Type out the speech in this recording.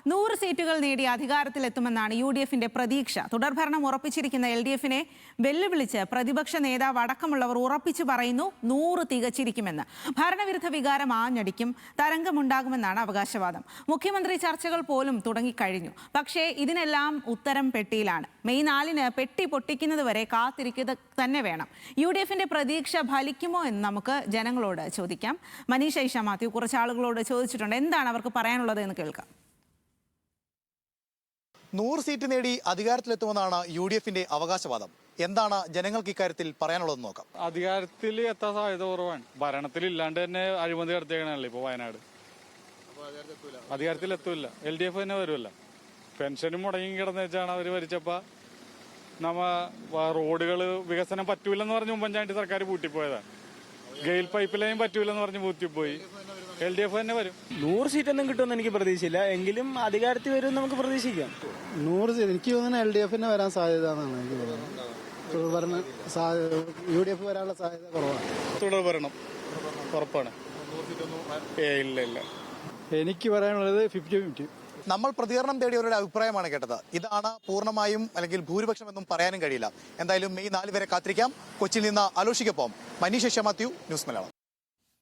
100 സീറ്റുകൾ നേടി അധികാരത്തിലെത്തുമെന്നാണ് UDFന്റെ പ്രതീക്ഷ. തുടർഭരണം ഉറപ്പിച്ചിരിക്കുന്ന LDFനെ വെല്ലുവിളിച്ച് പ്രതിപക്ഷ നേതാവ് അടക്കമുള്ളവർ ഉറപ്പിച്ചു പറയുന്നു 100 തികച്ചിരിക്കുമെന്ന്. ഭരണവിരുദ്ധ വികാരം ആഞ്ഞടിക്കും, തരംഗമുണ്ടാകുമെന്നാണ് അവകാശവാദം. മുഖ്യമന്ത്രി ചർച്ചകൾ പോലും തുടങ്ങിക്കഴിഞ്ഞു. പക്ഷേ ഇതിനെല്ലാം ഉത്തരം പെട്ടിയിലാണ്. മെയ് 4-ന് പെട്ടി പൊട്ടിക്കുന്നതുവരെ കാത്തിരിക്കുക തന്നെ വേണം. UDFന്റെ പ്രതീക്ഷ ഫലിക്കുമോ എന്ന് നമുക്ക് ജനങ്ങളോട് ചോദിക്കാം. മനീഷ ഐഷ മാത്യു കുറച്ചാളുകളോട് ചോദിച്ചിട്ടുണ്ട്. എന്താണ് അവർക്ക് പറയാനുള്ളത് എന്ന് കേൾക്കാം. 100 സീറ്റ് നേടി അധികാരത്തിലെത്തുമെന്നാണ് UDFന്റെ അവകാശവാദം. എന്താണ് ജനങ്ങൾക്ക് ഇക്കാര്യത്തിൽ പറയാനുള്ളതെന്ന് നോക്കാം. അധികാരത്തിൽ എത്താൻ സാധ്യത കുറവാണ്. ഭരണത്തിൽ ഇല്ലാണ്ട് തന്നെ അഴിമതി നടത്തിയേക്കണല്ലേ ഇപ്പൊ വയനാട്. അധികാരത്തിൽ എത്തൂല. LDF തന്നെ വരുമല്ല. പെൻഷനും മുടങ്ങി കിടന്നു വെച്ചാണ് അവര് ഭരിച്ചപ്പോ റോഡുകൾ വികസനം പറ്റൂലെന്ന് പറഞ്ഞ് ഉമ്മൻചാണ്ടി സർക്കാർ പൂട്ടിപ്പോയതാണ്. ഗെയിൽ പൈപ്പ് ലൈൻ പറ്റൂലെന്ന് പറഞ്ഞ് പൂട്ടിപ്പോയി. LDF തന്നെ വരും. 100 സീറ്റൊന്നും കിട്ടുമെന്ന് എനിക്ക് പ്രതീക്ഷയില്ല. എങ്കിലും അധികാരത്തിൽ വരും നമുക്ക് പ്രതീക്ഷിക്കാം. 100 സീറ്റ് എനിക്ക് തോന്നുന്നത് LDFന് വരാൻ സാധ്യത എന്നാണ് എനിക്ക് തോന്നുന്നത്. തുടർഭരണം UDF വരാനുള്ള സാധ്യത കുറവാണ്. തുടർഭരണം ഉറപ്പാണ്. ഇല്ല എനിക്ക് പറയാനുള്ളത് 50-50. നമ്മൾ പ്രതികരണം തേടിയവരുടെ അഭിപ്രായമാണ് കേട്ടത്. ഇതാണ് പൂർണ്ണമായും അല്ലെങ്കിൽ ഭൂരിപക്ഷം എന്നും പറയാനും കഴിയില്ല. എന്തായാലും മെയ് 4 വരെ കാത്തിരിക്കാം. കൊച്ചിയിൽ നിന്ന് അലോഷിക്കൊപ്പം മനീഷ ഐഷ മാത്യു, ന്യൂസ് മലയാളം.